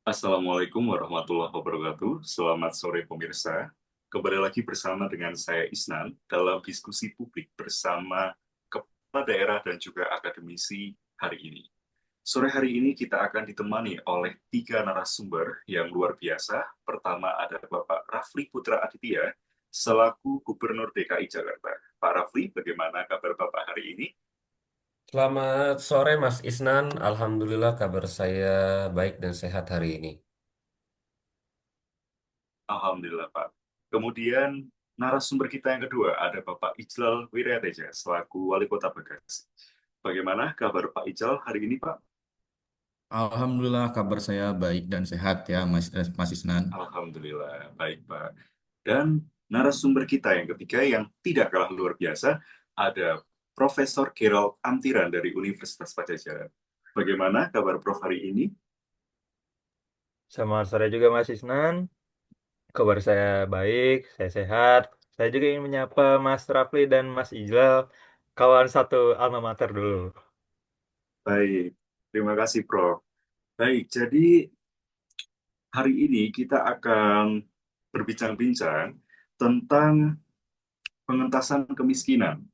Assalamualaikum warahmatullahi wabarakatuh. Selamat sore pemirsa. Kembali lagi bersama dengan saya Isnan dalam diskusi publik bersama kepala daerah dan juga akademisi hari ini. Sore hari ini kita akan ditemani oleh tiga narasumber yang luar biasa. Pertama ada Bapak Rafli Putra Aditya selaku Gubernur DKI Jakarta. Pak Rafli, bagaimana kabar Bapak hari ini? Selamat sore Mas Isnan, Alhamdulillah kabar saya baik dan sehat hari ini. Alhamdulillah, Pak. Kemudian narasumber kita yang kedua ada Bapak Ijlal Wiryateja selaku Wali Kota Bekasi. Bagaimana kabar Pak Ijlal hari ini, Pak? Alhamdulillah kabar saya baik dan sehat ya Mas Isnan. Alhamdulillah, baik, Pak. Dan narasumber kita yang ketiga yang tidak kalah luar biasa ada Profesor Gerald Amtiran dari Universitas Pajajaran. Bagaimana kabar Prof hari ini? Selamat sore juga Mas Isnan. Kabar saya baik, saya sehat. Saya juga ingin menyapa Mas Rafli dan Mas Ijlal, kawan satu alma mater dulu. Baik, terima kasih, Prof. Baik, jadi hari ini kita akan berbincang-bincang tentang pengentasan kemiskinan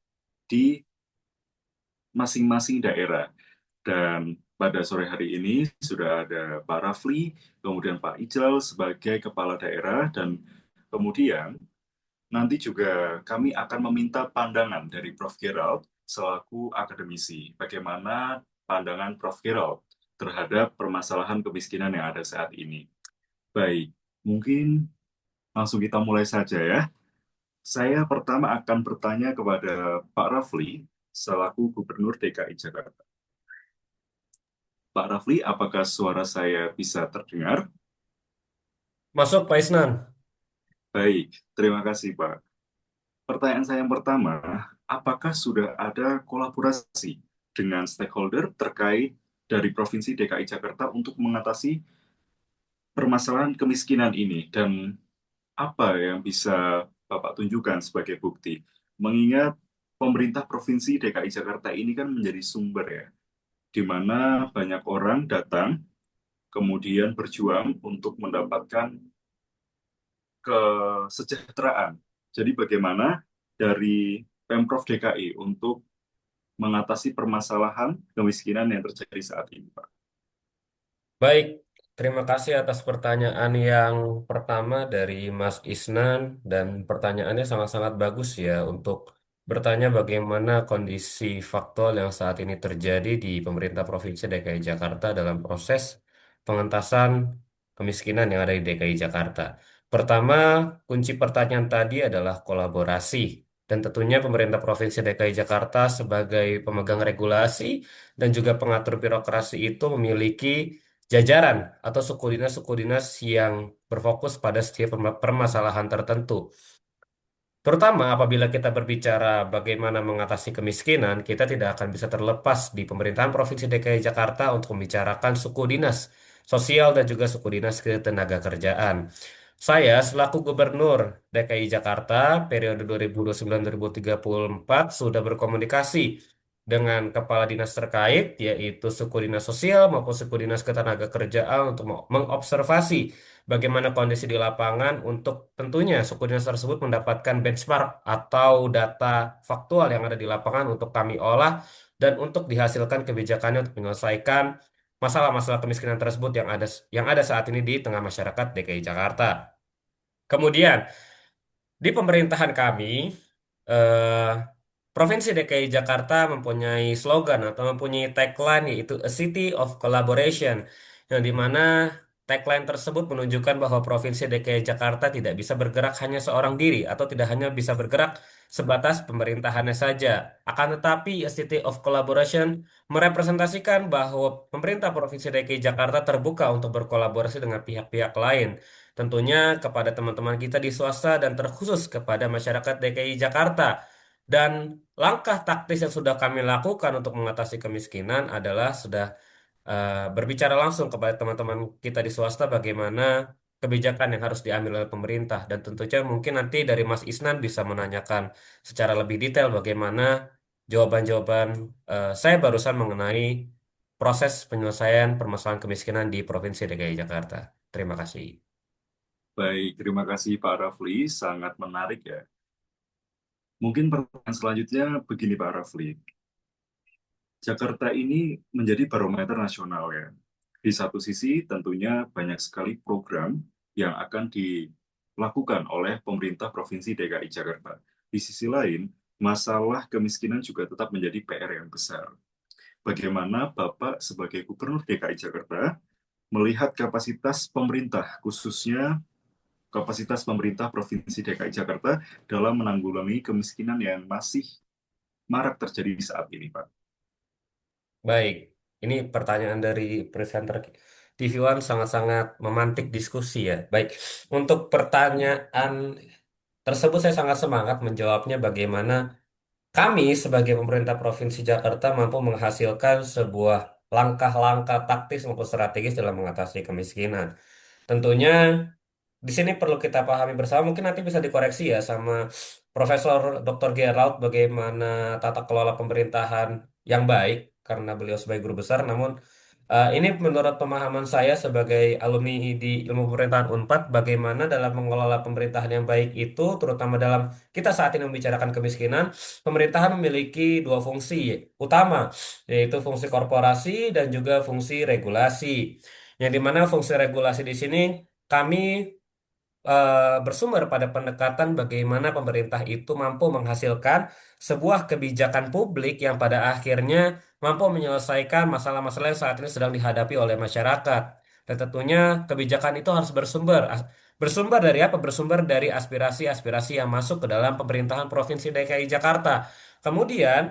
di masing-masing daerah. Dan pada sore hari ini sudah ada Pak Rafli, kemudian Pak Ijal sebagai kepala daerah, dan kemudian nanti juga kami akan meminta pandangan dari Prof. Gerald selaku akademisi. Bagaimana pandangan Prof. Gerald terhadap permasalahan kemiskinan yang ada saat ini. Baik, mungkin langsung kita mulai saja ya. Saya pertama akan bertanya kepada Pak Rafli selaku Gubernur DKI Jakarta. Pak Rafli, apakah suara saya bisa terdengar? Masuk Pak Isnan. Baik, terima kasih Pak. Pertanyaan saya yang pertama, apakah sudah ada kolaborasi dengan stakeholder terkait dari Provinsi DKI Jakarta untuk mengatasi permasalahan kemiskinan ini? Dan apa yang bisa Bapak tunjukkan sebagai bukti? Mengingat pemerintah Provinsi DKI Jakarta ini kan menjadi sumber ya, di mana banyak orang datang kemudian berjuang untuk mendapatkan kesejahteraan. Jadi bagaimana dari Pemprov DKI untuk mengatasi permasalahan kemiskinan yang terjadi saat ini, Pak? Baik, terima kasih atas pertanyaan yang pertama dari Mas Isnan dan pertanyaannya sangat-sangat bagus ya untuk bertanya bagaimana kondisi faktual yang saat ini terjadi di pemerintah Provinsi DKI Jakarta dalam proses pengentasan kemiskinan yang ada di DKI Jakarta. Pertama, kunci pertanyaan tadi adalah kolaborasi. Dan tentunya pemerintah Provinsi DKI Jakarta sebagai pemegang regulasi dan juga pengatur birokrasi itu memiliki jajaran atau suku dinas yang berfokus pada setiap permasalahan tertentu. Terutama apabila kita berbicara bagaimana mengatasi kemiskinan, kita tidak akan bisa terlepas di pemerintahan Provinsi DKI Jakarta untuk membicarakan suku dinas sosial dan juga suku dinas ketenaga kerjaan. Saya selaku Gubernur DKI Jakarta periode 2029-2034 sudah berkomunikasi dengan kepala dinas terkait, yaitu suku dinas sosial maupun suku dinas ketenaga kerjaan untuk mengobservasi bagaimana kondisi di lapangan untuk tentunya suku dinas tersebut mendapatkan benchmark atau data faktual yang ada di lapangan untuk kami olah dan untuk dihasilkan kebijakannya untuk menyelesaikan masalah-masalah kemiskinan tersebut yang ada saat ini di tengah masyarakat DKI Jakarta. Kemudian di pemerintahan kami, eh, Provinsi DKI Jakarta mempunyai slogan atau mempunyai tagline yaitu A City of Collaboration, yang dimana tagline tersebut menunjukkan bahwa Provinsi DKI Jakarta tidak bisa bergerak hanya seorang diri atau tidak hanya bisa bergerak sebatas pemerintahannya saja. Akan tetapi A City of Collaboration merepresentasikan bahwa pemerintah Provinsi DKI Jakarta terbuka untuk berkolaborasi dengan pihak-pihak lain. Tentunya kepada teman-teman kita di swasta dan terkhusus kepada masyarakat DKI Jakarta. Dan langkah taktis yang sudah kami lakukan untuk mengatasi kemiskinan adalah sudah berbicara langsung kepada teman-teman kita di swasta bagaimana kebijakan yang harus diambil oleh pemerintah. Dan tentunya mungkin nanti dari Mas Isnan bisa menanyakan secara lebih detail bagaimana jawaban-jawaban saya barusan mengenai proses penyelesaian permasalahan kemiskinan di Provinsi DKI Jakarta. Terima kasih. Baik, terima kasih Pak Rafli, sangat menarik ya. Mungkin pertanyaan selanjutnya begini Pak Rafli. Jakarta ini menjadi barometer nasional ya. Di satu sisi tentunya banyak sekali program yang akan dilakukan oleh pemerintah Provinsi DKI Jakarta. Di sisi lain, masalah kemiskinan juga tetap menjadi PR yang besar. Bagaimana Bapak sebagai Gubernur DKI Jakarta melihat kapasitas pemerintah, khususnya kapasitas pemerintah Provinsi DKI Jakarta dalam menanggulangi kemiskinan yang masih marak terjadi saat ini, Pak? Baik, ini pertanyaan dari presenter TV One sangat-sangat memantik diskusi ya. Baik, untuk pertanyaan tersebut saya sangat semangat menjawabnya bagaimana kami sebagai pemerintah Provinsi Jakarta mampu menghasilkan sebuah langkah-langkah taktis maupun strategis dalam mengatasi kemiskinan. Tentunya di sini perlu kita pahami bersama, mungkin nanti bisa dikoreksi ya sama Profesor Dr. Gerald bagaimana tata kelola pemerintahan yang baik karena beliau sebagai guru besar. Namun ini menurut pemahaman saya sebagai alumni di Ilmu Pemerintahan Unpad, bagaimana dalam mengelola pemerintahan yang baik itu, terutama dalam kita saat ini membicarakan kemiskinan, pemerintahan memiliki dua fungsi utama, yaitu fungsi korporasi dan juga fungsi regulasi. Yang dimana fungsi regulasi di sini kami bersumber pada pendekatan bagaimana pemerintah itu mampu menghasilkan sebuah kebijakan publik yang pada akhirnya mampu menyelesaikan masalah-masalah yang saat ini sedang dihadapi oleh masyarakat. Dan tentunya kebijakan itu harus bersumber. Bersumber dari apa? Bersumber dari aspirasi-aspirasi yang masuk ke dalam pemerintahan Provinsi DKI Jakarta. Kemudian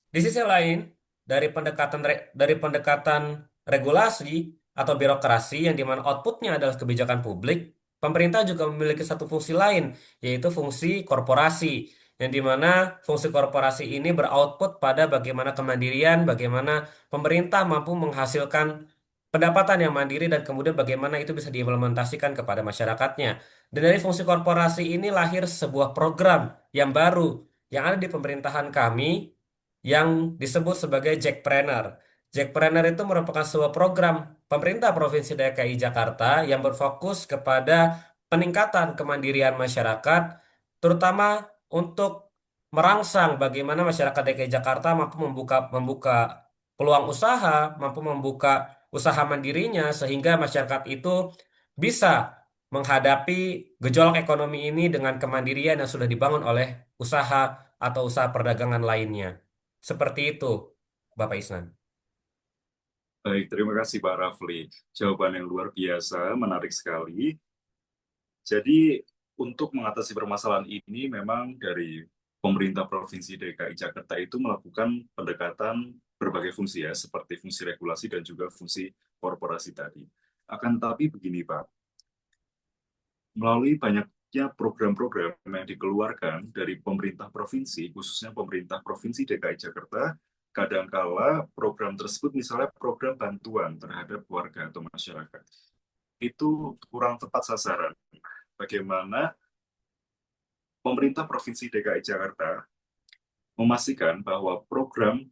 di sisi lain, dari pendekatan regulasi atau birokrasi yang dimana outputnya adalah kebijakan publik, pemerintah juga memiliki satu fungsi lain, yaitu fungsi korporasi, yang dimana fungsi korporasi ini beroutput pada bagaimana kemandirian, bagaimana pemerintah mampu menghasilkan pendapatan yang mandiri dan kemudian bagaimana itu bisa diimplementasikan kepada masyarakatnya. Dan dari fungsi korporasi ini lahir sebuah program yang baru yang ada di pemerintahan kami yang disebut sebagai Jackpreneur. Jackpreneur itu merupakan sebuah program pemerintah Provinsi DKI Jakarta yang berfokus kepada peningkatan kemandirian masyarakat, terutama untuk merangsang bagaimana masyarakat DKI Jakarta mampu membuka membuka peluang usaha, mampu membuka usaha mandirinya sehingga masyarakat itu bisa menghadapi gejolak ekonomi ini dengan kemandirian yang sudah dibangun oleh usaha atau usaha perdagangan lainnya. Seperti itu, Bapak Isnan. Baik, terima kasih Pak Rafli. Jawaban yang luar biasa, menarik sekali. Jadi, untuk mengatasi permasalahan ini, memang dari pemerintah Provinsi DKI Jakarta itu melakukan pendekatan berbagai fungsi ya, seperti fungsi regulasi dan juga fungsi korporasi tadi. Akan tetapi begini Pak, melalui banyaknya program-program yang dikeluarkan dari pemerintah provinsi, khususnya pemerintah Provinsi DKI Jakarta, kadangkala program tersebut misalnya program bantuan terhadap warga atau masyarakat, itu kurang tepat sasaran. Bagaimana pemerintah Provinsi DKI Jakarta memastikan bahwa program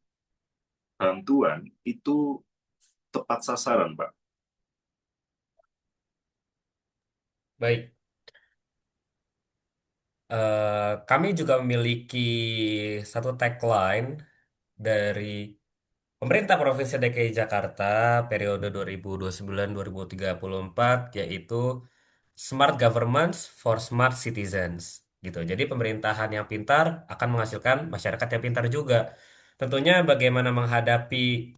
bantuan itu tepat sasaran, Pak? Baik, kami juga memiliki satu tagline dari pemerintah Provinsi DKI Jakarta periode 2029-2034, yaitu Smart Governments for Smart Citizens gitu. Jadi pemerintahan yang pintar akan menghasilkan masyarakat yang pintar juga. Tentunya bagaimana menghadapi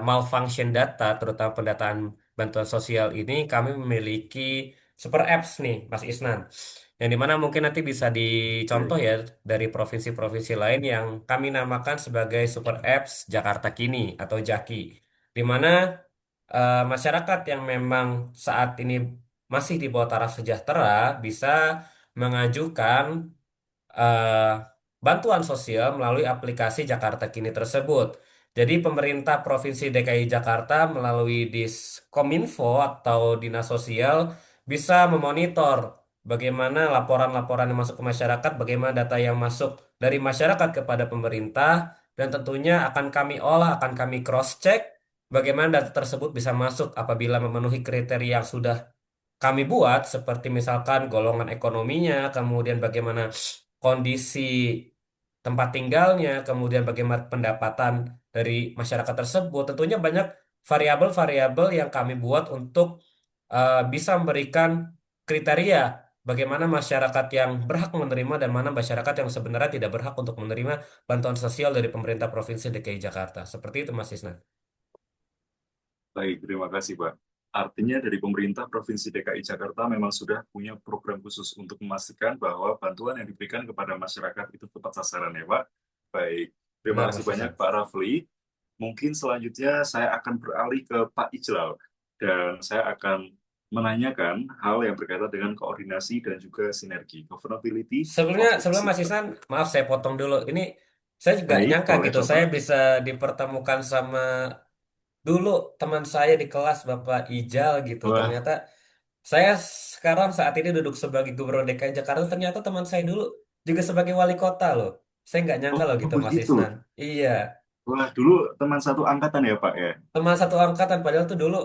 malfunction data, terutama pendataan bantuan sosial ini, kami memiliki super apps nih, Mas Isnan. Yang dimana mungkin nanti bisa dicontoh ya dari provinsi-provinsi lain yang kami namakan sebagai super apps Jakarta Kini atau Jaki. Di mana masyarakat yang memang saat ini masih di bawah taraf sejahtera bisa mengajukan eh, bantuan sosial melalui aplikasi Jakarta Kini tersebut. Jadi pemerintah Provinsi DKI Jakarta melalui Diskominfo atau Dinas Sosial bisa memonitor bagaimana laporan-laporan yang masuk ke masyarakat, bagaimana data yang masuk dari masyarakat kepada pemerintah, dan tentunya akan kami olah, akan kami cross-check bagaimana data tersebut bisa masuk apabila memenuhi kriteria yang sudah kami buat, seperti misalkan golongan ekonominya, kemudian bagaimana kondisi tempat tinggalnya, kemudian bagaimana pendapatan dari masyarakat tersebut. Tentunya banyak variabel-variabel yang kami buat untuk bisa memberikan kriteria bagaimana masyarakat yang berhak menerima dan mana masyarakat yang sebenarnya tidak berhak untuk menerima bantuan sosial dari pemerintah Provinsi DKI Jakarta. Seperti itu, Mas Isnan. Baik, terima kasih, Pak. Artinya dari pemerintah Provinsi DKI Jakarta memang sudah punya program khusus untuk memastikan bahwa bantuan yang diberikan kepada masyarakat itu tepat sasaran ya, Pak. Baik, terima Benar, kasih Mas banyak Isnan. Pak Rafli. Mungkin selanjutnya saya akan beralih ke Pak Ijlal dan saya akan menanyakan hal yang berkaitan dengan koordinasi dan juga sinergi, governability Sebelumnya, of the sebelum Mas system. Isnan, maaf saya potong dulu. Ini saya juga Baik, nyangka boleh gitu, coba. saya bisa dipertemukan sama dulu teman saya di kelas Bapak Ijal gitu. Wah, Ternyata saya sekarang saat ini duduk sebagai Gubernur DKI Jakarta. Ternyata teman saya dulu juga sebagai wali kota loh. Saya nggak nyangka oh loh gitu, Mas begitu. Isnan. Iya. Wah, dulu teman satu angkatan ya, Pak ya? Teman satu angkatan padahal tuh dulu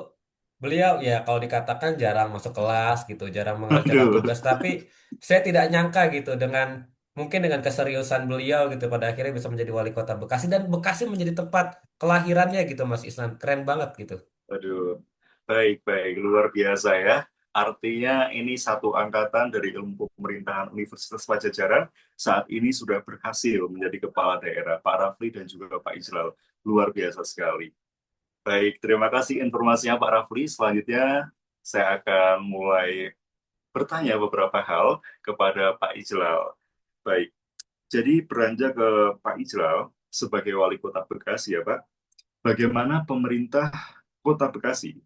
beliau ya kalau dikatakan jarang masuk kelas gitu, jarang mengerjakan Aduh, tugas, tapi saya tidak nyangka gitu dengan mungkin dengan keseriusan beliau gitu pada akhirnya bisa menjadi wali kota Bekasi dan Bekasi menjadi tempat kelahirannya gitu Mas Isnan. Keren banget gitu. aduh. Baik, luar biasa ya. Artinya ini satu angkatan dari ilmu pemerintahan Universitas Pajajaran saat ini sudah berhasil menjadi kepala daerah, Pak Rafli dan juga Pak Ijlal. Luar biasa sekali. Baik, terima kasih informasinya Pak Rafli. Selanjutnya saya akan mulai bertanya beberapa hal kepada Pak Ijlal. Baik, jadi beranjak ke Pak Ijlal sebagai wali kota Bekasi ya Pak. Bagaimana pemerintah Kota Bekasi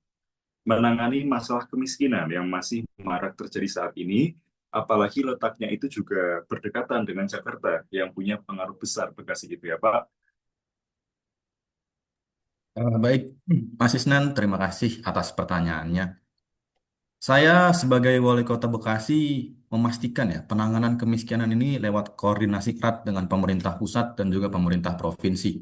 menangani masalah kemiskinan yang masih marak terjadi saat ini, apalagi letaknya itu juga berdekatan dengan Jakarta yang punya pengaruh besar Bekasi gitu ya Pak. Baik, Mas Isnan, terima kasih atas pertanyaannya. Saya sebagai Wali Kota Bekasi memastikan ya penanganan kemiskinan ini lewat koordinasi erat dengan pemerintah pusat dan juga pemerintah provinsi.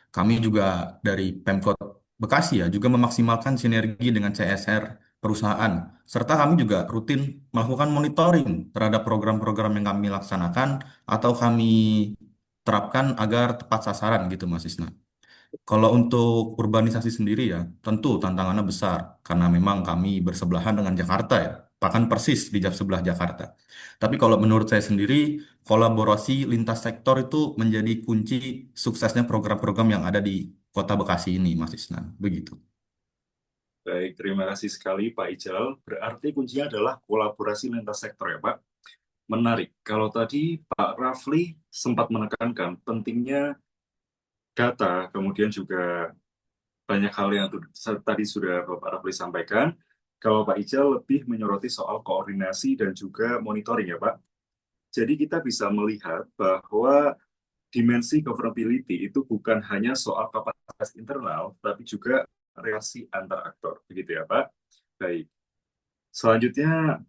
Kami juga dari Pemkot Bekasi ya juga memaksimalkan sinergi dengan CSR perusahaan, serta kami juga rutin melakukan monitoring terhadap program-program yang kami laksanakan atau kami terapkan agar tepat sasaran gitu Mas Isna. Kalau untuk urbanisasi sendiri ya, tentu tantangannya besar karena memang kami bersebelahan dengan Jakarta ya, bahkan persis di sebelah Jakarta. Tapi kalau menurut saya sendiri, kolaborasi lintas sektor itu menjadi kunci suksesnya program-program yang ada di Kota Bekasi ini, Mas Isnan. Begitu. Baik, terima kasih sekali Pak Ijal. Berarti kuncinya adalah kolaborasi lintas sektor ya Pak. Menarik. Kalau tadi Pak Rafli sempat menekankan pentingnya data, kemudian juga banyak hal yang tadi sudah Bapak Rafli sampaikan. Kalau Pak Ijal lebih menyoroti soal koordinasi dan juga monitoring ya Pak. Jadi kita bisa melihat bahwa dimensi governability itu bukan hanya soal kapasitas internal, tapi juga relasi antar aktor. Begitu ya Pak. Baik. Selanjutnya,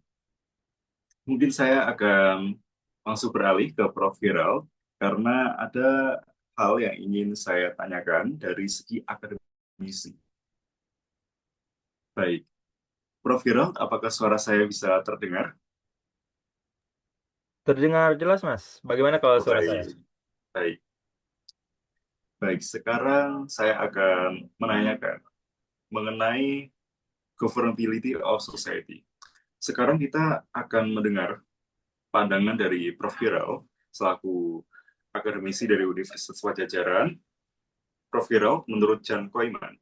mungkin saya akan langsung beralih ke Prof. Viral, karena ada hal yang ingin saya tanyakan dari segi akademisi. Baik, Prof. Viral, apakah suara saya bisa terdengar? Terdengar jelas, Mas. Bagaimana kalau Oh, suara saya? baik, baik. Baik, sekarang saya akan menanyakan mengenai governability of society. Sekarang kita akan mendengar pandangan dari Prof. Viral selaku akademisi dari Universitas Pajajaran. Prof. Viral, menurut Jan Koyman,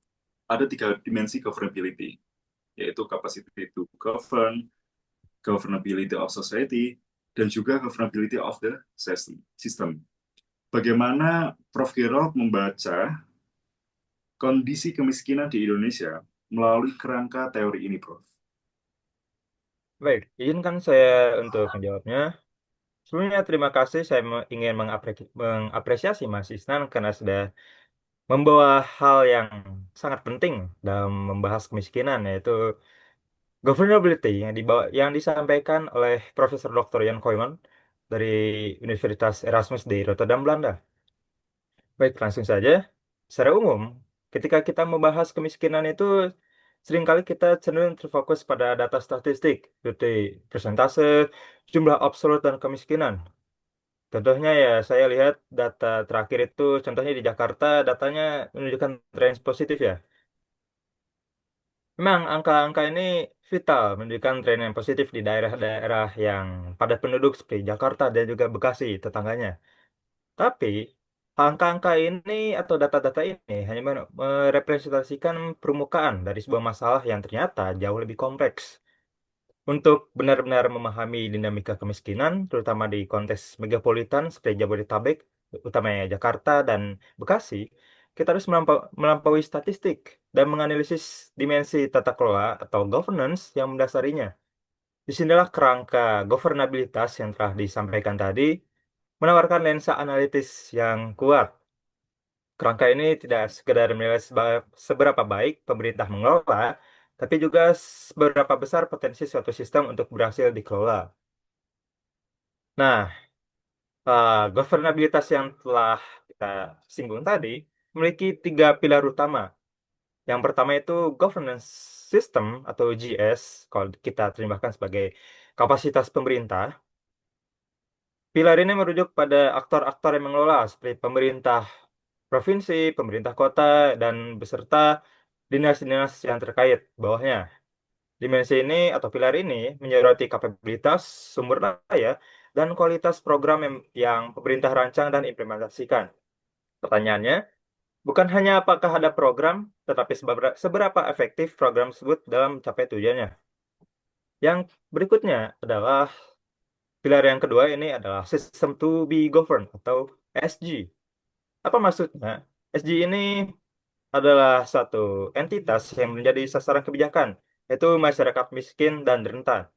ada tiga dimensi governability, yaitu capacity to govern, governability of society, dan juga governability of the system. Bagaimana Prof. Viral membaca kondisi kemiskinan di Indonesia melalui kerangka teori ini, Prof? Baik, izinkan saya untuk menjawabnya. Sebelumnya terima kasih saya ingin mengapresiasi Mas Isnan karena sudah membawa hal yang sangat penting dalam membahas kemiskinan, yaitu governability yang disampaikan oleh Profesor Dr. Jan Koyman dari Universitas Erasmus di Rotterdam, Belanda. Baik, langsung saja. Secara umum, Ketika kita membahas kemiskinan itu, seringkali kita cenderung terfokus pada data statistik, seperti persentase, jumlah absolut dan kemiskinan. Contohnya ya, saya lihat data terakhir itu, contohnya di Jakarta, datanya menunjukkan tren positif ya. Memang angka-angka ini vital, menunjukkan tren yang positif di daerah-daerah yang padat penduduk seperti Jakarta dan juga Bekasi, tetangganya. Tapi, angka-angka ini atau data-data ini hanya merepresentasikan permukaan dari sebuah masalah yang ternyata jauh lebih kompleks. Untuk benar-benar memahami dinamika kemiskinan, terutama di konteks megapolitan seperti Jabodetabek, utamanya Jakarta dan Bekasi, kita harus melampaui statistik dan menganalisis dimensi tata kelola atau governance yang mendasarinya. Disinilah kerangka governabilitas yang telah disampaikan tadi menawarkan lensa analitis yang kuat. Kerangka ini tidak sekedar menilai seberapa baik pemerintah mengelola, tapi juga seberapa besar potensi suatu sistem untuk berhasil dikelola. Nah, governabilitas yang telah kita singgung tadi memiliki 3 pilar utama. Yang pertama itu governance system atau GS, kalau kita terjemahkan sebagai kapasitas pemerintah. Pilar ini merujuk pada aktor-aktor yang mengelola seperti pemerintah provinsi, pemerintah kota, dan beserta dinas-dinas yang terkait bawahnya. Dimensi ini atau pilar ini menyoroti kapabilitas, sumber daya, dan kualitas program yang pemerintah rancang dan implementasikan. Pertanyaannya, bukan hanya apakah ada program, tetapi seberapa efektif program tersebut dalam mencapai tujuannya. Yang berikutnya adalah pilar yang kedua ini adalah System to be Governed atau SG. Apa maksudnya? SG ini adalah satu entitas yang menjadi sasaran kebijakan, yaitu masyarakat miskin dan rentan.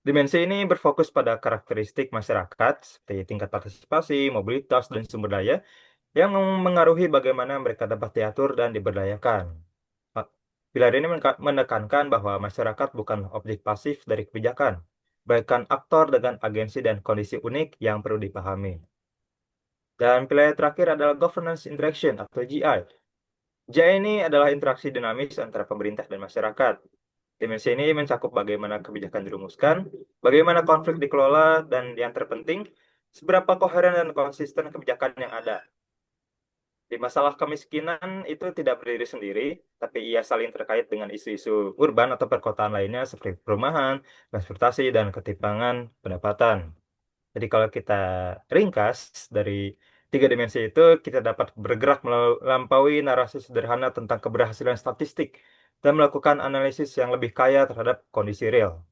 Dimensi ini berfokus pada karakteristik masyarakat, seperti tingkat partisipasi, mobilitas, dan sumber daya, yang mengaruhi bagaimana mereka dapat diatur dan diberdayakan. Pilar ini menekankan bahwa masyarakat bukan objek pasif dari kebijakan, bahkan aktor dengan agensi dan kondisi unik yang perlu dipahami. Dan pilar terakhir adalah Governance Interaction atau GI. GI ini adalah interaksi dinamis antara pemerintah dan masyarakat. Dimensi ini mencakup bagaimana kebijakan dirumuskan, bagaimana konflik dikelola, dan yang terpenting, seberapa koheren dan konsisten kebijakan yang ada. Di masalah kemiskinan itu tidak berdiri sendiri, tapi ia saling terkait dengan isu-isu urban atau perkotaan lainnya seperti perumahan, transportasi, dan ketimpangan pendapatan. Jadi kalau kita ringkas dari 3 dimensi itu, kita dapat bergerak melampaui narasi sederhana tentang keberhasilan statistik dan melakukan analisis yang lebih kaya terhadap kondisi real.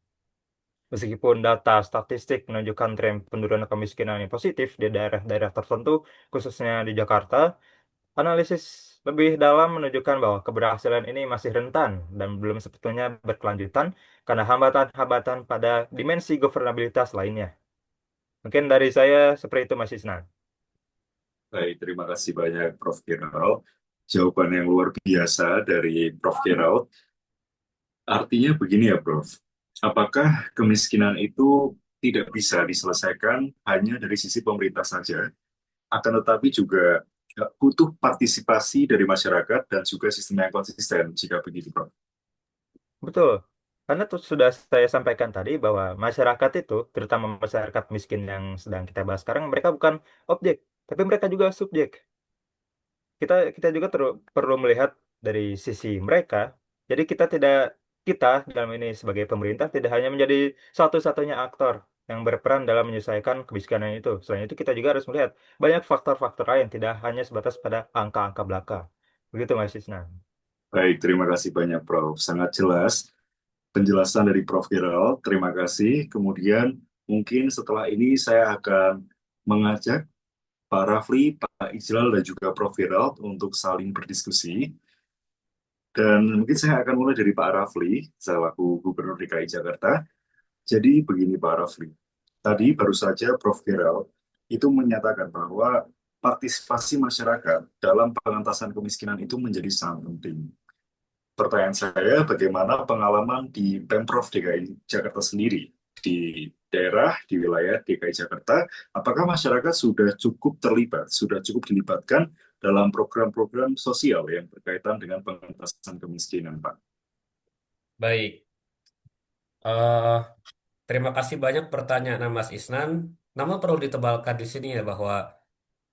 Meskipun data statistik menunjukkan tren penurunan kemiskinan yang positif di daerah-daerah tertentu, khususnya di Jakarta, analisis lebih dalam menunjukkan bahwa keberhasilan ini masih rentan dan belum sebetulnya berkelanjutan karena hambatan-hambatan pada dimensi governabilitas lainnya. Mungkin dari saya seperti itu, Mas Isnan. Baik, terima kasih banyak Prof. Gerald. Jawaban yang luar biasa dari Prof. Gerald. Artinya begini ya, Prof. Apakah kemiskinan itu tidak bisa diselesaikan hanya dari sisi pemerintah saja, akan tetapi juga butuh partisipasi dari masyarakat dan juga sistem yang konsisten, jika begitu, Prof. Betul. Karena tuh sudah saya sampaikan tadi bahwa masyarakat itu, terutama masyarakat miskin yang sedang kita bahas sekarang, mereka bukan objek, tapi mereka juga subjek. Kita juga perlu melihat dari sisi mereka. Jadi kita dalam ini sebagai pemerintah tidak hanya menjadi satu-satunya aktor yang berperan dalam menyelesaikan kemiskinan itu. Selain itu kita juga harus melihat banyak faktor-faktor lain, tidak hanya sebatas pada angka-angka belaka. Begitu Mas Isnan. Baik, terima kasih banyak, Prof. Sangat jelas penjelasan dari Prof. Gerald. Terima kasih. Kemudian mungkin setelah ini saya akan mengajak Pak Rafli, Pak Ijlal, dan juga Prof. Gerald untuk saling berdiskusi. Dan mungkin saya akan mulai dari Pak Rafli, selaku Gubernur DKI Jakarta. Jadi begini Pak Rafli, tadi baru saja Prof. Gerald itu menyatakan bahwa partisipasi masyarakat dalam pengentasan kemiskinan itu menjadi sangat penting. Pertanyaan saya, bagaimana pengalaman di Pemprov DKI Jakarta sendiri di daerah di wilayah DKI Jakarta, apakah masyarakat sudah cukup terlibat, sudah cukup dilibatkan dalam program-program sosial yang berkaitan dengan pengentasan kemiskinan, Pak? Baik. Eh, Terima kasih banyak pertanyaan Mas Isnan. Namun perlu ditebalkan di sini ya bahwa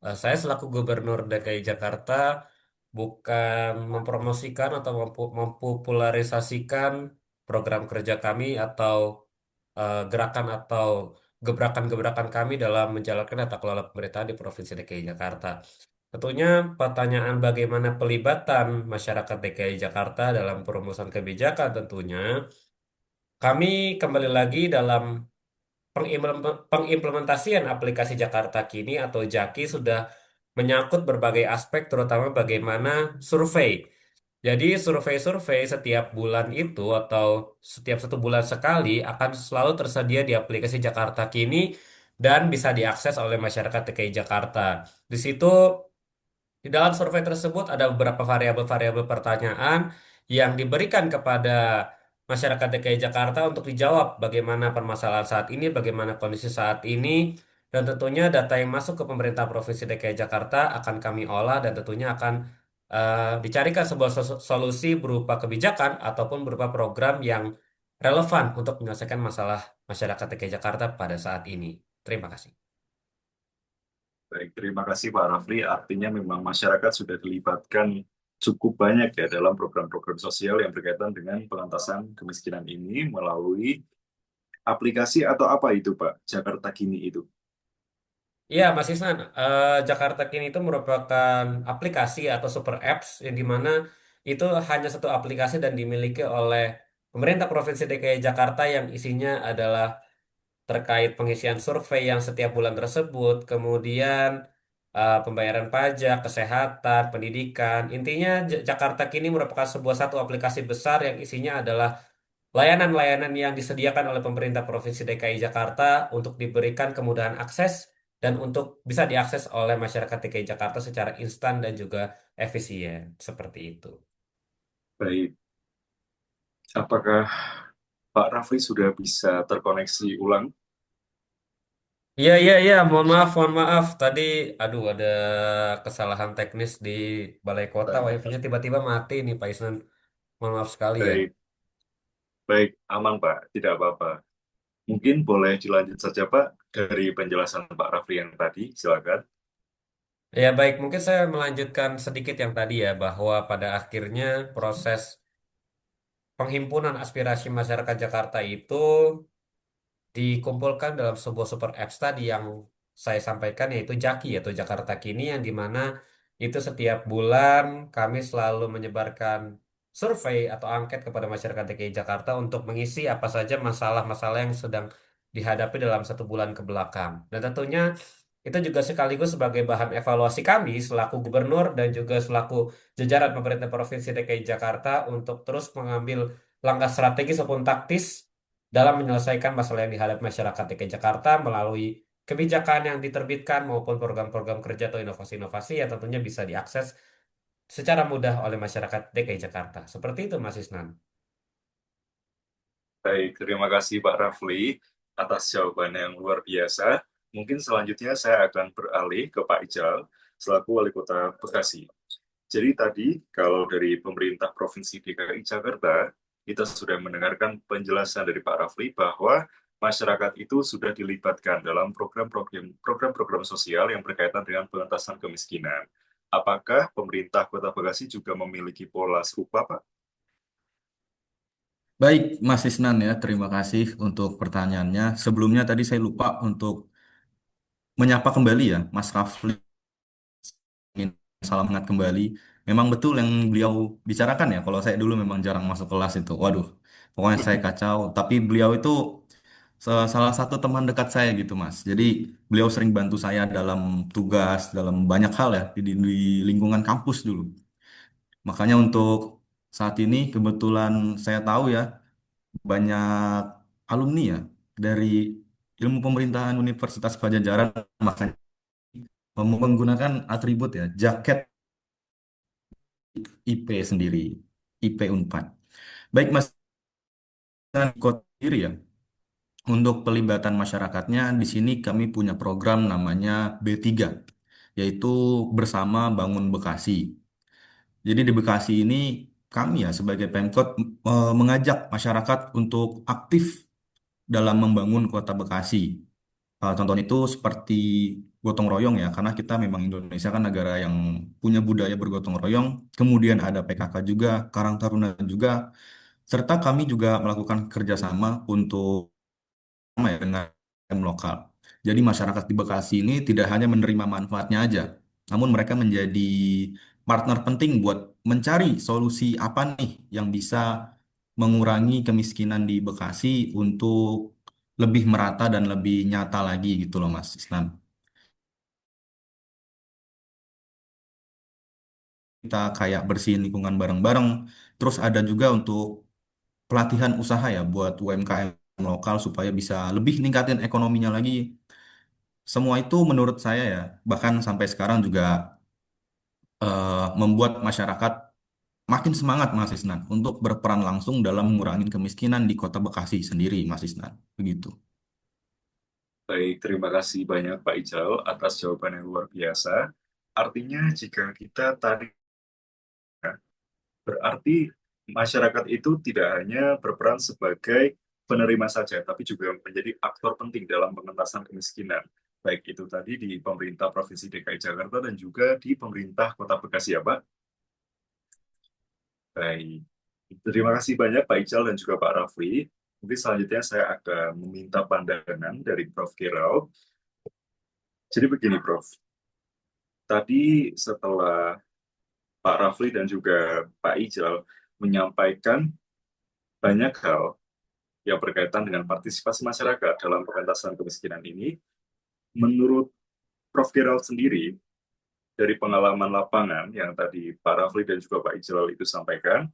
saya selaku Gubernur DKI Jakarta bukan mempromosikan atau mempopularisasikan program kerja kami atau gerakan atau gebrakan-gebrakan kami dalam menjalankan tata kelola pemerintahan di Provinsi DKI Jakarta. Tentunya pertanyaan bagaimana pelibatan masyarakat DKI Jakarta dalam perumusan kebijakan tentunya kami kembali lagi dalam pengimplementasian aplikasi Jakarta Kini atau Jaki sudah menyangkut berbagai aspek, terutama bagaimana survei. Jadi survei-survei setiap bulan itu atau setiap 1 bulan sekali akan selalu tersedia di aplikasi Jakarta Kini dan bisa diakses oleh masyarakat DKI Jakarta. Di situ di dalam survei tersebut ada beberapa variabel-variabel pertanyaan yang diberikan kepada masyarakat DKI Jakarta untuk dijawab bagaimana permasalahan saat ini, bagaimana kondisi saat ini, dan tentunya data yang masuk ke pemerintah Provinsi DKI Jakarta akan kami olah dan tentunya akan dicarikan sebuah solusi berupa kebijakan ataupun berupa program yang relevan untuk menyelesaikan masalah masyarakat DKI Jakarta pada saat ini. Terima kasih. Baik, terima kasih Pak Rafli. Artinya memang masyarakat sudah dilibatkan cukup banyak ya dalam program-program sosial yang berkaitan dengan pengentasan kemiskinan ini melalui aplikasi atau apa itu Pak? Jakarta Kini itu. Iya, Mas Isnan, Jakarta Kini itu merupakan aplikasi atau super apps yang dimana itu hanya satu aplikasi dan dimiliki oleh pemerintah Provinsi DKI Jakarta yang isinya adalah terkait pengisian survei yang setiap bulan tersebut, kemudian pembayaran pajak, kesehatan, pendidikan. Intinya Jakarta Kini merupakan sebuah satu aplikasi besar yang isinya adalah layanan-layanan yang disediakan oleh pemerintah Provinsi DKI Jakarta untuk diberikan kemudahan akses dan untuk bisa diakses oleh masyarakat DKI Jakarta secara instan dan juga efisien. Seperti itu. Baik, apakah Pak Rafli sudah bisa terkoneksi ulang? Iya, iya, iya. Mohon maaf, mohon maaf. Tadi, aduh, ada kesalahan teknis di Balai Kota. Baik, Wifi-nya tiba-tiba mati nih, Pak Isnan. Mohon maaf sekali ya. baik, baik, aman Pak, tidak apa-apa. Mungkin boleh dilanjut saja Pak dari penjelasan Pak Rafli yang tadi, silakan. Ya, baik. Mungkin saya melanjutkan sedikit yang tadi ya, bahwa pada akhirnya proses penghimpunan aspirasi masyarakat Jakarta itu dikumpulkan dalam sebuah super apps tadi yang saya sampaikan yaitu Jaki atau Jakarta Kini yang dimana itu setiap bulan kami selalu menyebarkan survei atau angket kepada masyarakat DKI Jakarta untuk mengisi apa saja masalah-masalah yang sedang dihadapi dalam 1 bulan ke belakang. Dan tentunya itu juga sekaligus sebagai bahan evaluasi kami selaku gubernur dan juga selaku jajaran pemerintah Provinsi DKI Jakarta untuk terus mengambil langkah strategis maupun taktis dalam menyelesaikan masalah yang dihadapi masyarakat DKI Jakarta melalui kebijakan yang diterbitkan maupun program-program kerja atau inovasi-inovasi yang tentunya bisa diakses secara mudah oleh masyarakat DKI Jakarta. Seperti itu, Mas Isnan. Baik, terima kasih Pak Rafli atas jawaban yang luar biasa. Mungkin selanjutnya saya akan beralih ke Pak Ijal selaku Wali Kota Bekasi. Jadi tadi kalau dari pemerintah Provinsi DKI Jakarta, kita sudah mendengarkan penjelasan dari Pak Rafli bahwa masyarakat itu sudah dilibatkan dalam program-program sosial yang berkaitan dengan pengentasan kemiskinan. Apakah pemerintah Kota Bekasi juga memiliki pola serupa, Pak? Baik, Mas Isnan ya, terima kasih untuk pertanyaannya. Sebelumnya tadi saya lupa untuk menyapa kembali ya, Mas Rafli. Ingin salam hangat kembali. Memang betul yang beliau bicarakan ya. Kalau saya dulu memang jarang masuk kelas itu. Waduh, pokoknya saya kacau. Tapi beliau itu salah satu teman dekat saya gitu, Mas. Jadi beliau sering bantu saya dalam tugas, dalam banyak hal ya di lingkungan kampus dulu. Makanya untuk saat ini kebetulan saya tahu ya banyak alumni ya dari ilmu pemerintahan Universitas Pajajaran makanya menggunakan atribut ya jaket IP sendiri, IP Unpad. Baik Mas Kota sendiri ya. Untuk pelibatan masyarakatnya, di sini kami punya program namanya B3, yaitu Bersama Bangun Bekasi. Jadi di Bekasi ini kami ya sebagai Pemkot mengajak masyarakat untuk aktif dalam membangun kota Bekasi. Contohnya itu seperti gotong royong ya, karena kita memang Indonesia kan negara yang punya budaya bergotong royong. Kemudian ada PKK juga, Karang Taruna juga, serta kami juga melakukan kerjasama untuk sama ya dengan UMKM lokal. Jadi masyarakat di Bekasi ini tidak hanya menerima manfaatnya aja, namun mereka menjadi partner penting buat mencari solusi apa nih yang bisa mengurangi kemiskinan di Bekasi untuk lebih merata dan lebih nyata lagi gitu loh Mas Isnan. Kita kayak bersihin lingkungan bareng-bareng. Terus ada juga untuk pelatihan usaha ya buat UMKM lokal supaya bisa lebih ningkatin ekonominya lagi. Semua itu menurut saya ya, bahkan sampai sekarang juga membuat masyarakat makin semangat Mas Isnan untuk berperan langsung dalam mengurangi kemiskinan di Kota Bekasi sendiri, Mas Isnan. Begitu. Baik, terima kasih banyak Pak Ijal atas jawaban yang luar biasa. Artinya jika kita tadi berarti masyarakat itu tidak hanya berperan sebagai penerima saja, tapi juga menjadi aktor penting dalam pengentasan kemiskinan. Baik itu tadi di pemerintah Provinsi DKI Jakarta dan juga di pemerintah Kota Bekasi ya Pak. Baik. Terima kasih banyak Pak Ical dan juga Pak Rafli. Mungkin selanjutnya saya akan meminta pandangan dari Prof. Kirau. Jadi begini Prof, tadi setelah Pak Rafli dan juga Pak Ijal menyampaikan banyak hal yang berkaitan dengan partisipasi masyarakat dalam pengentasan kemiskinan ini, menurut Prof. Kirau sendiri, dari pengalaman lapangan yang tadi Pak Rafli dan juga Pak Ijal itu sampaikan,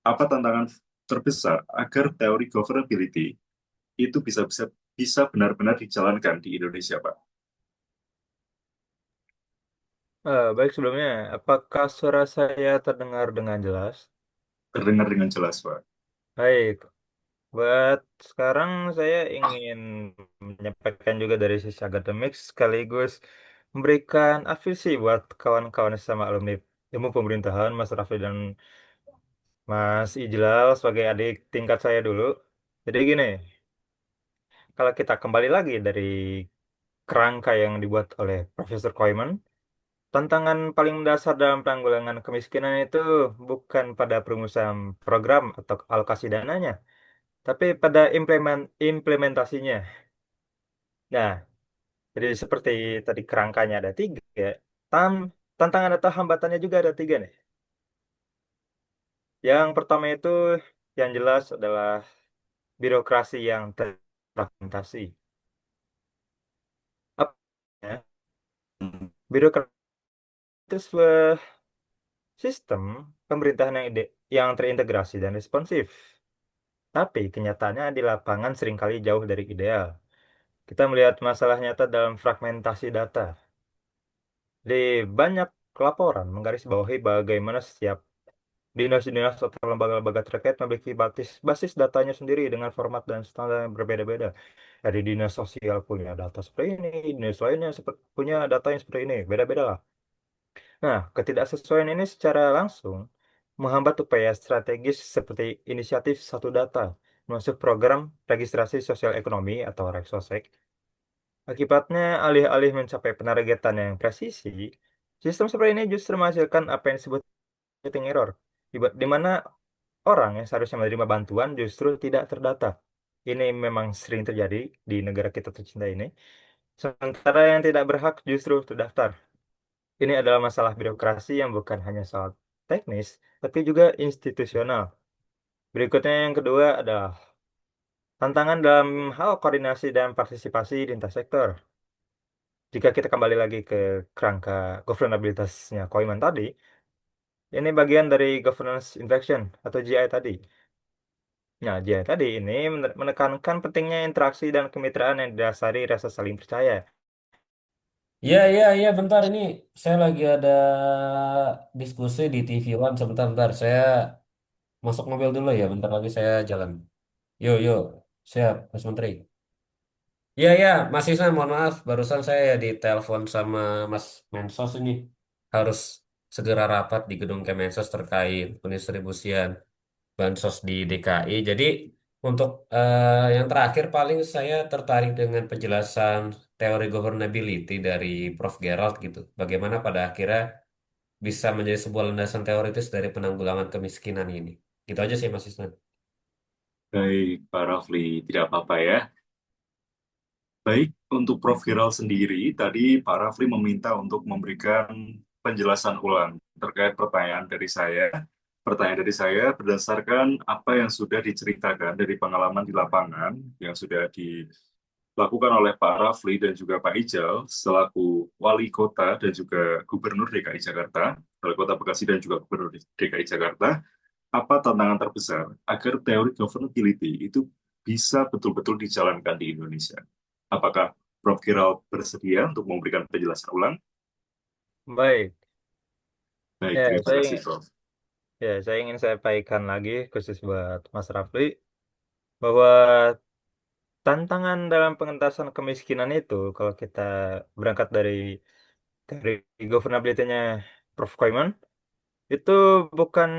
apa tantangan terbesar agar teori governability itu bisa benar-benar dijalankan di Indonesia, Pak? Baik sebelumnya, apakah suara saya terdengar dengan jelas? Terdengar dengan jelas, Pak. Baik, buat sekarang saya ingin menyampaikan juga dari sisi akademik sekaligus memberikan afirmasi buat kawan-kawan sama alumni ilmu pemerintahan, Mas Raffi dan Mas Ijlal sebagai adik tingkat saya dulu. Jadi gini, kalau kita kembali lagi dari kerangka yang dibuat oleh Profesor Koyman, tantangan paling mendasar dalam penanggulangan kemiskinan itu bukan pada perumusan program atau alokasi dananya, tapi pada implementasinya. Nah, jadi seperti tadi kerangkanya ada tiga, tam tantangan atau hambatannya juga ada tiga nih. Yang pertama itu yang jelas adalah birokrasi yang terfragmentasi. Apa ya? Birokrasi itu sebuah sistem pemerintahan yang terintegrasi dan responsif. Tapi kenyataannya di lapangan seringkali jauh dari ideal. Kita melihat masalah nyata dalam fragmentasi data. Di banyak laporan menggarisbawahi bagaimana setiap dinas-dinas atau lembaga-lembaga terkait memiliki basis datanya sendiri dengan format dan standar yang berbeda-beda. Dari dinas sosial punya data seperti ini, dinas lainnya punya data yang seperti ini, beda-beda lah. Nah, ketidaksesuaian ini secara langsung menghambat upaya strategis seperti inisiatif satu data, masuk program registrasi sosial ekonomi atau REGSOSEK. Akibatnya, alih-alih mencapai penargetan yang presisi, sistem seperti ini justru menghasilkan apa yang disebut shooting error, di mana orang yang seharusnya menerima bantuan justru tidak terdata. Ini memang sering terjadi di negara kita tercinta ini. Sementara yang tidak berhak justru terdaftar. Ini adalah masalah birokrasi yang bukan hanya soal teknis, tapi juga institusional. Berikutnya yang kedua adalah tantangan dalam hal koordinasi dan partisipasi lintas sektor. Jika kita kembali lagi ke kerangka governabilitasnya Koiman tadi, ini bagian dari governance interaction atau GI tadi. Nah, GI tadi ini menekankan pentingnya interaksi dan kemitraan yang didasari rasa saling percaya. Iya, iya, iya, bentar ini saya lagi ada diskusi di TV One sebentar, bentar. Saya masuk mobil dulu ya, bentar lagi saya jalan. Yo, yo, siap, Mas Menteri. Iya, ya, Mas Isnan, mohon maaf. Barusan saya ditelepon sama Mas Mensos ini. Harus segera rapat di gedung Kemensos terkait pendistribusian bansos di DKI. Jadi untuk yang terakhir paling saya tertarik dengan penjelasan teori governability dari Prof. Gerald gitu. Bagaimana pada akhirnya bisa menjadi sebuah landasan teoritis dari penanggulangan kemiskinan ini. Gitu aja sih Mas Isnan. Baik, Pak Rafli, tidak apa-apa ya. Baik, untuk Prof. Hiral sendiri, tadi Pak Rafli meminta untuk memberikan penjelasan ulang terkait pertanyaan dari saya. Pertanyaan dari saya berdasarkan apa yang sudah diceritakan dari pengalaman di lapangan yang sudah dilakukan oleh Pak Rafli dan juga Pak Ijal selaku Wali Kota dan juga Gubernur DKI Jakarta, Wali Kota Bekasi dan juga Gubernur DKI Jakarta, apa tantangan terbesar agar teori governability itu bisa betul-betul dijalankan di Indonesia? Apakah Prof. Kiral bersedia untuk memberikan penjelasan ulang? Baik, Baik, ya terima saya kasih, ingin, Prof. saya ingin sampaikan lagi khusus buat Mas Rafli bahwa tantangan dalam pengentasan kemiskinan itu kalau kita berangkat dari governability-nya Prof. Koiman itu bukan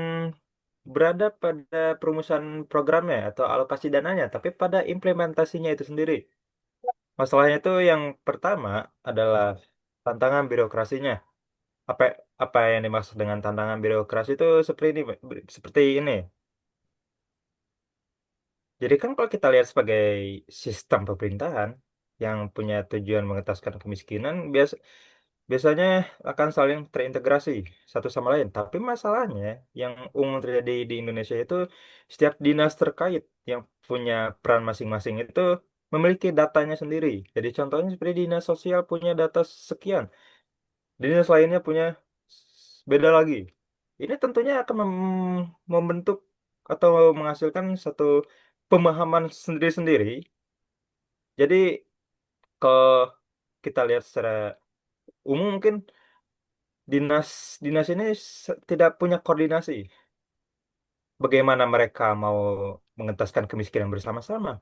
berada pada perumusan programnya atau alokasi dananya, tapi pada implementasinya itu sendiri. Masalahnya itu yang pertama adalah tantangan birokrasinya. Apa apa yang dimaksud dengan tantangan birokrasi itu seperti ini. Jadi kan kalau kita lihat sebagai sistem pemerintahan yang punya tujuan mengentaskan kemiskinan, biasanya akan saling terintegrasi satu sama lain. Tapi masalahnya yang umum terjadi di Indonesia itu setiap dinas terkait yang punya peran masing-masing itu memiliki datanya sendiri. Jadi contohnya seperti dinas sosial punya data sekian, dinas lainnya punya beda lagi. Ini tentunya akan membentuk atau menghasilkan satu pemahaman sendiri-sendiri. Jadi kalau kita lihat secara umum mungkin dinas dinas ini tidak punya koordinasi. Bagaimana mereka mau mengentaskan kemiskinan bersama-sama?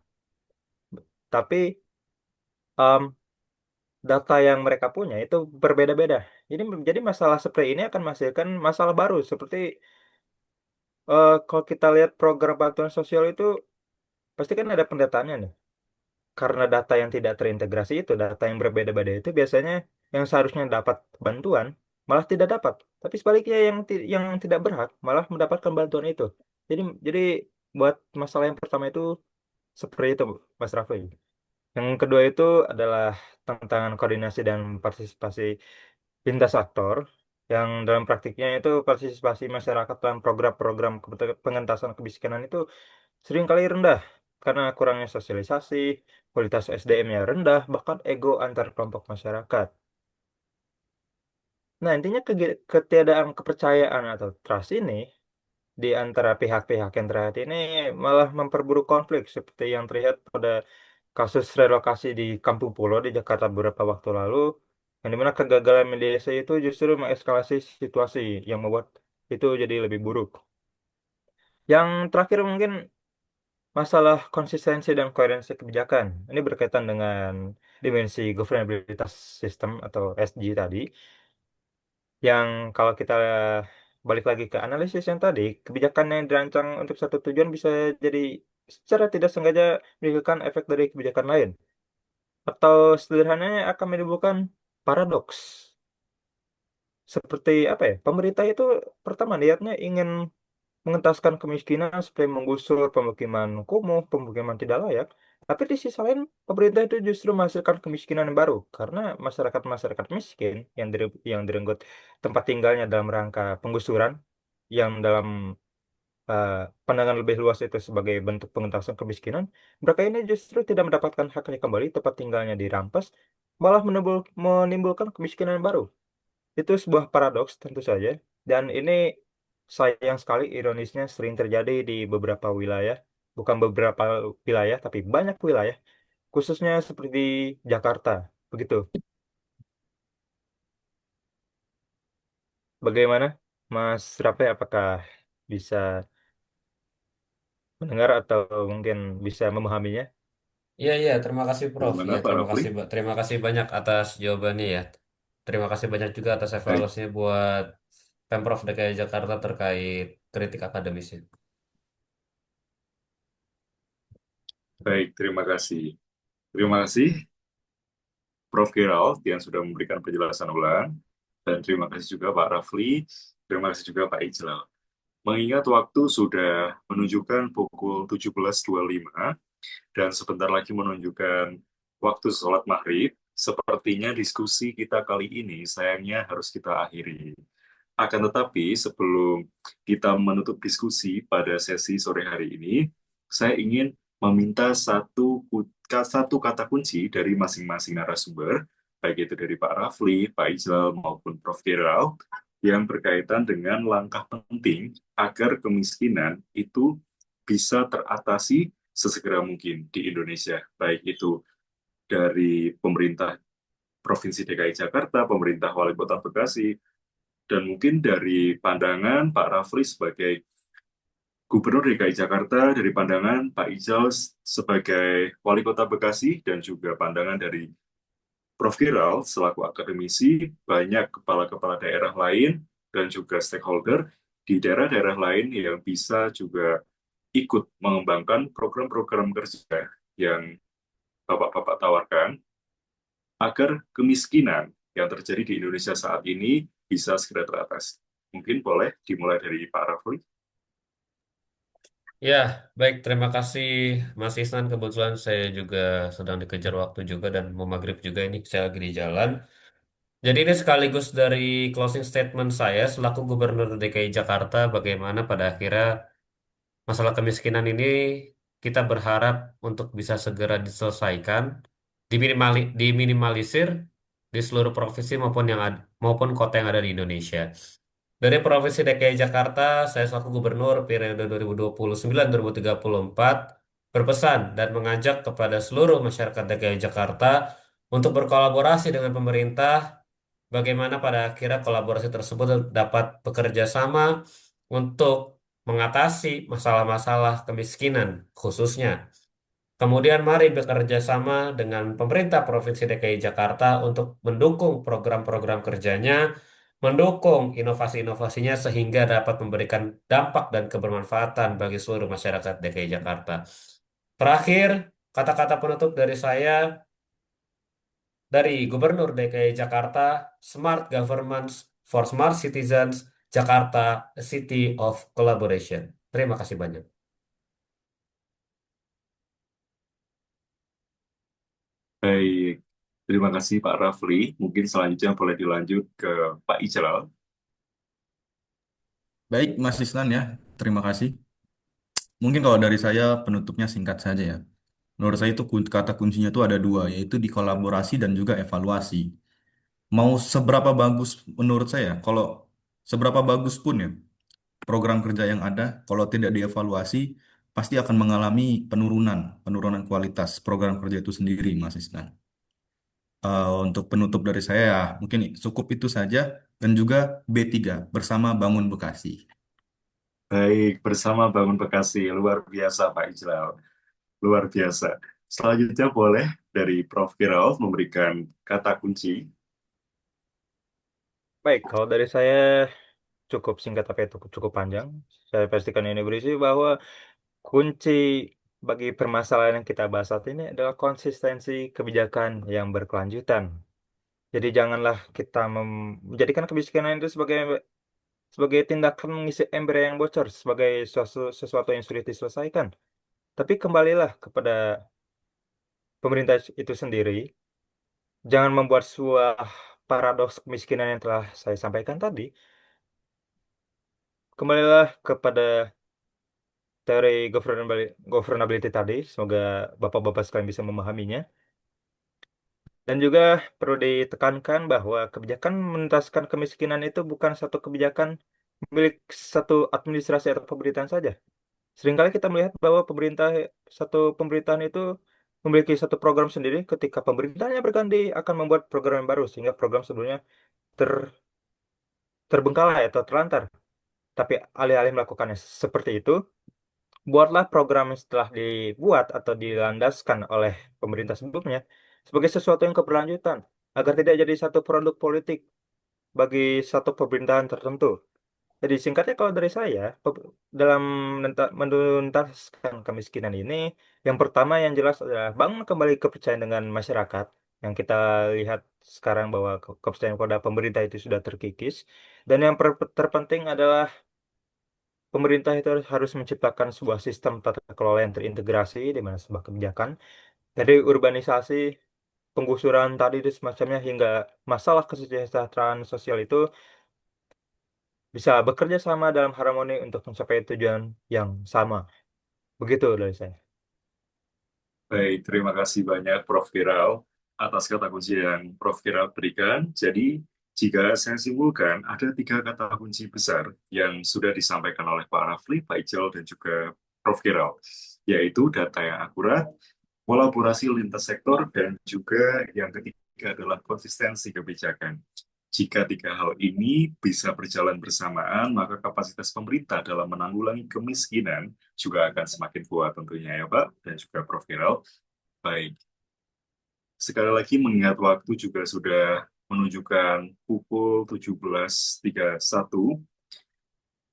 Tapi em, data yang mereka punya itu berbeda-beda. Jadi masalah seperti ini akan menghasilkan masalah baru. Seperti kalau kita lihat program bantuan sosial itu pasti kan ada pendataannya nih. Karena data yang tidak terintegrasi itu, data yang berbeda-beda itu biasanya yang seharusnya dapat bantuan malah tidak dapat. Tapi sebaliknya yang tidak berhak malah mendapatkan bantuan itu. Jadi buat masalah yang pertama itu seperti itu, Mas Raffi. Yang kedua itu adalah tantangan koordinasi dan partisipasi lintas aktor yang dalam praktiknya itu partisipasi masyarakat dalam program-program pengentasan kemiskinan itu seringkali rendah karena kurangnya sosialisasi, kualitas SDM-nya rendah, bahkan ego antar kelompok masyarakat. Nah, intinya ketiadaan kepercayaan atau trust ini di antara pihak-pihak yang terkait ini malah memperburuk konflik seperti yang terlihat pada kasus relokasi di Kampung Pulo di Jakarta beberapa waktu lalu, yang dimana kegagalan mediasi itu justru mengeskalasi situasi yang membuat itu jadi lebih buruk. Yang terakhir mungkin masalah konsistensi dan koherensi kebijakan. Ini berkaitan dengan dimensi governabilitas sistem atau SG tadi, yang kalau kita balik lagi ke analisis yang tadi, kebijakan yang dirancang untuk satu tujuan bisa jadi secara tidak sengaja menimbulkan efek dari kebijakan lain. Atau sederhananya akan menimbulkan paradoks. Seperti apa ya? Pemerintah itu pertama niatnya ingin mengentaskan kemiskinan seperti menggusur pemukiman kumuh, pemukiman tidak layak. Tapi di sisi lain, pemerintah itu justru menghasilkan kemiskinan yang baru karena masyarakat-masyarakat miskin yang direnggut tempat tinggalnya dalam rangka penggusuran yang dalam eh, pandangan lebih luas itu sebagai bentuk pengentasan kemiskinan, mereka ini justru tidak mendapatkan haknya kembali, tempat tinggalnya dirampas, malah menimbulkan kemiskinan baru. Itu sebuah paradoks tentu saja, dan ini sayang sekali ironisnya sering terjadi di beberapa wilayah, bukan beberapa wilayah, tapi banyak wilayah, khususnya seperti Jakarta. Begitu. Bagaimana, Mas Rafe, apakah bisa mendengar atau mungkin bisa memahaminya? Iya, iya, terima kasih Prof. Bagaimana Iya, Pak Rafli? terima kasih banyak atas jawabannya ya. Terima kasih banyak juga atas Baik, evaluasinya buat Pemprov DKI Jakarta terkait kritik akademisnya. baik, terima kasih. Terima kasih Prof. Gerald yang sudah memberikan penjelasan ulang. Dan terima kasih juga Pak Rafli. Terima kasih juga Pak Ijlal. Mengingat waktu sudah menunjukkan pukul 17.25 dan sebentar lagi menunjukkan waktu sholat maghrib, sepertinya diskusi kita kali ini sayangnya harus kita akhiri. Akan tetapi, sebelum kita menutup diskusi pada sesi sore hari ini, saya ingin meminta satu kata kunci dari masing-masing narasumber, baik itu dari Pak Rafli, Pak Ijlal, maupun Prof. Gerald, yang berkaitan dengan langkah penting agar kemiskinan itu bisa teratasi sesegera mungkin di Indonesia, baik itu dari pemerintah Provinsi DKI Jakarta, pemerintah Wali Kota Bekasi, dan mungkin dari pandangan Pak Rafli sebagai Gubernur DKI Jakarta, dari pandangan Pak Ijal sebagai Wali Kota Bekasi, dan juga pandangan dari Prof. Giral selaku akademisi, banyak kepala-kepala daerah lain, dan juga stakeholder di daerah-daerah lain yang bisa juga ikut mengembangkan program-program kerja yang Bapak-Bapak tawarkan agar kemiskinan yang terjadi di Indonesia saat ini bisa segera teratasi. Mungkin boleh dimulai dari Pak Rafli. Ya, baik. Terima kasih Mas Isnan. Kebetulan saya juga sedang dikejar waktu juga dan mau maghrib juga ini. Saya lagi di jalan. Jadi ini sekaligus dari closing statement saya selaku Gubernur DKI Jakarta bagaimana pada akhirnya masalah kemiskinan ini kita berharap untuk bisa segera diselesaikan, diminimalisir di seluruh provinsi maupun kota yang ada di Indonesia. Dari Provinsi DKI Jakarta, saya selaku Gubernur periode 2029-2034 berpesan dan mengajak kepada seluruh masyarakat DKI Jakarta untuk berkolaborasi dengan pemerintah, bagaimana pada akhirnya kolaborasi tersebut dapat bekerja sama untuk mengatasi masalah-masalah kemiskinan khususnya. Kemudian mari bekerja sama dengan pemerintah Provinsi DKI Jakarta untuk mendukung program-program kerjanya, mendukung inovasi-inovasinya sehingga dapat memberikan dampak dan kebermanfaatan bagi seluruh masyarakat DKI Jakarta. Terakhir, kata-kata penutup dari saya, dari Gubernur DKI Jakarta, Smart Government for Smart Citizens, Jakarta, a City of Collaboration. Terima kasih banyak. Baik, terima kasih Pak Rafli. Mungkin selanjutnya boleh dilanjut ke Pak Ijlal. Baik, Mas Isnan ya, terima kasih. Mungkin kalau dari saya penutupnya singkat saja ya. Menurut saya itu kata kuncinya itu ada dua, yaitu di kolaborasi dan juga evaluasi. Mau seberapa bagus menurut saya, kalau seberapa bagus pun ya program kerja yang ada, kalau tidak dievaluasi, pasti akan mengalami penurunan kualitas program kerja itu sendiri, Mas Isnan. Untuk penutup dari saya, ya, mungkin cukup itu saja, dan juga B3 bersama Bangun Bekasi. Baik, bersama Bangun Bekasi. Luar biasa Pak Ijlal. Luar biasa. Selanjutnya boleh dari Prof. Giral memberikan kata kunci. Baik, kalau dari saya cukup singkat tapi itu cukup panjang. Saya pastikan ini berisi bahwa kunci bagi permasalahan yang kita bahas saat ini adalah konsistensi kebijakan yang berkelanjutan. Jadi janganlah kita menjadikan kemiskinan itu sebagai tindakan mengisi ember yang bocor, sebagai sesuatu yang sulit diselesaikan. Tapi kembalilah kepada pemerintah itu sendiri. Jangan membuat sebuah paradoks kemiskinan yang telah saya sampaikan tadi. Kembalilah kepada teori governability tadi. Semoga Bapak-Bapak sekalian bisa memahaminya. Dan juga perlu ditekankan bahwa kebijakan menuntaskan kemiskinan itu bukan satu kebijakan milik satu administrasi atau pemerintahan saja. Seringkali kita melihat bahwa satu pemerintahan itu memiliki satu program sendiri, ketika pemerintahnya berganti akan membuat program yang baru sehingga program sebelumnya ter, terbengkalai atau terlantar. Tapi alih-alih melakukannya seperti itu, buatlah program yang setelah dibuat atau dilandaskan oleh pemerintah sebelumnya sebagai sesuatu yang keberlanjutan, agar tidak jadi satu produk politik bagi satu pemerintahan tertentu. Jadi singkatnya kalau dari saya, dalam menuntaskan kemiskinan ini, yang pertama yang jelas adalah bangun kembali kepercayaan dengan masyarakat. Yang kita lihat sekarang bahwa kepercayaan pada pemerintah itu sudah terkikis. Dan yang terpenting adalah pemerintah itu harus menciptakan sebuah sistem tata kelola yang terintegrasi di mana sebuah kebijakan dari urbanisasi, penggusuran tadi itu semacamnya hingga masalah kesejahteraan sosial itu bisa bekerja sama dalam harmoni untuk mencapai tujuan yang sama. Begitu dari saya. Baik, terima kasih banyak Prof. Kiral atas kata kunci yang Prof. Kiral berikan. Jadi, jika saya simpulkan, ada 3 kata kunci besar yang sudah disampaikan oleh Pak Rafli, Pak Ijal, dan juga Prof. Kiral, yaitu data yang akurat, kolaborasi lintas sektor, dan juga yang ketiga adalah konsistensi kebijakan. Jika 3 hal ini bisa berjalan bersamaan, maka kapasitas pemerintah dalam menanggulangi kemiskinan juga akan semakin kuat tentunya ya Pak, dan juga Prof. Kiral. Baik, sekali lagi mengingat waktu juga sudah menunjukkan pukul 17.31,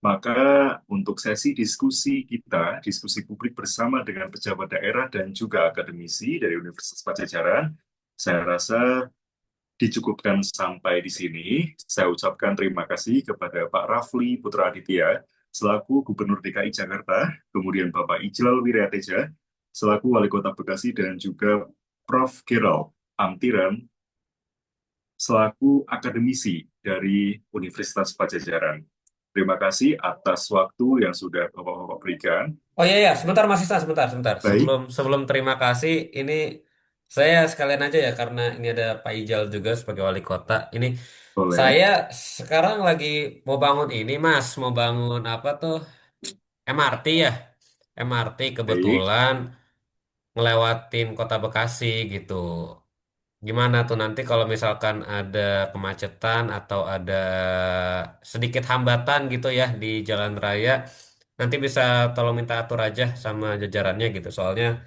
maka untuk sesi diskusi kita, diskusi publik bersama dengan pejabat daerah dan juga akademisi dari Universitas Pajajaran, saya rasa dicukupkan sampai di sini. Saya ucapkan terima kasih kepada Pak Rafli Putra Aditya, selaku Gubernur DKI Jakarta, kemudian Bapak Ijlal Wiryateja, selaku Wali Kota Bekasi, dan juga Prof. Kiral Amtiran, selaku akademisi dari Universitas Pajajaran. Terima kasih atas waktu yang sudah Bapak-Bapak berikan. Oh iya ya, sebentar Mas Isna, sebentar. Baik, Sebelum terima kasih, ini saya sekalian aja ya karena ini ada Pak Ijal juga sebagai wali kota. Ini boleh. saya sekarang lagi mau bangun ini Mas, mau bangun apa tuh MRT ya, MRT Baik. kebetulan ngelewatin kota Bekasi gitu. Gimana tuh nanti kalau misalkan ada kemacetan atau ada sedikit hambatan gitu ya di jalan raya, nanti bisa tolong minta atur aja sama jajarannya gitu. Soalnya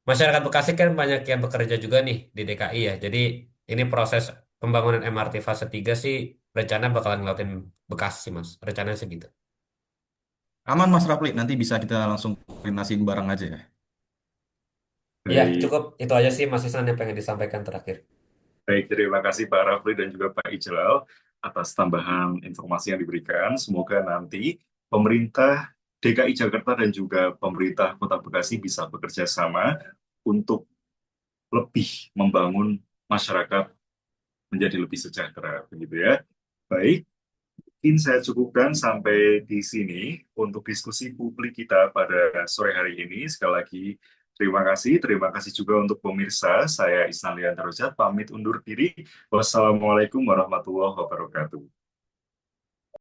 masyarakat Bekasi kan banyak yang bekerja juga nih di DKI ya. Jadi ini proses pembangunan MRT fase 3 sih rencana bakalan ngelakuin Bekasi Mas. Rencananya segitu. Aman Mas Rafli, nanti bisa kita langsung koordinasiin bareng aja ya. Iya, Baik. cukup itu aja sih Mas Isnan yang pengen disampaikan terakhir. Baik, terima kasih Pak Rafli dan juga Pak Ijlal atas tambahan informasi yang diberikan. Semoga nanti pemerintah DKI Jakarta dan juga pemerintah Kota Bekasi bisa bekerja sama untuk lebih membangun masyarakat menjadi lebih sejahtera, begitu ya. Baik, mungkin saya cukupkan sampai di sini untuk diskusi publik kita pada sore hari ini. Sekali lagi, terima kasih juga untuk pemirsa. Saya Isnan Liantarojat, pamit undur diri. Wassalamualaikum warahmatullahi wabarakatuh.